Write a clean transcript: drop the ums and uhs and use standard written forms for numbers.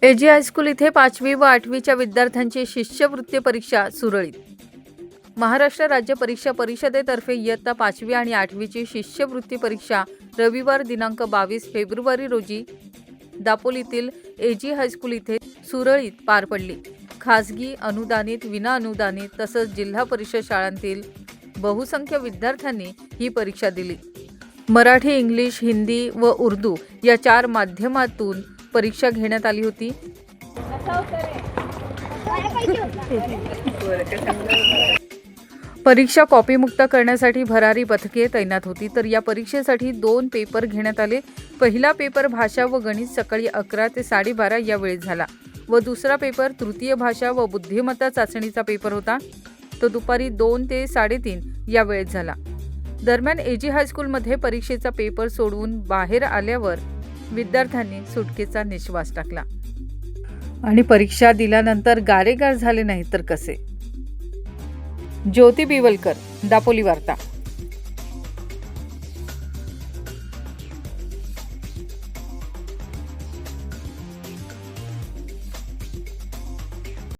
Ag high school इथे 5वी व 8वीच्या विद्यार्थ्यांची शिष्यवृत्ती परीक्षा सुरळीत. महाराष्ट्र राज्य परीक्षा परिषदेतर्फे इयत्ता 5वी आणि 8वीची शिष्यवृत्ती परीक्षा रविवार दिनांक 22 फेब्रुवारी रोजी दापोलीतील एजी हायस्कूल इथे सुरळीत पार पडली. खासगी, अनुदानित, विनाअनुदानित तसंच जिल्हा परिषद शाळांतील बहुसंख्य विद्यार्थ्यांनी ही परीक्षा दिली. मराठी, इंग्लिश, हिंदी व उर्दू या 4 माध्यमातून परीक्षा घेण्यात आली होती. परीक्षा कॉपीमुक्त करण्यासाठी भरारी पथके तैनात होती. तर या परीक्षेसाठी 2 पेपर घेण्यात आले. पहिला पेपर भाषा व गणित सकाळी 11 ते 12:30 या वेळेत झाला व दुसरा पेपर तृतीय भाषा व बुद्धिमत्ता चाचणीचा पेपर होता. तो दुपारी 2 ते 3:30 या वेळेत झाला. दरम्यान एजी हायस्कूलमध्ये परीक्षेचा पेपर सोडवून बाहेर आल्यावर विद्यार्थ्यांनी सुटकेचा निश्वास टाकला. आणि परीक्षा दिल्यानंतर गारेगार झाले नाही तर कसे. ज्योती बिवलकर, दापोली वार्ता.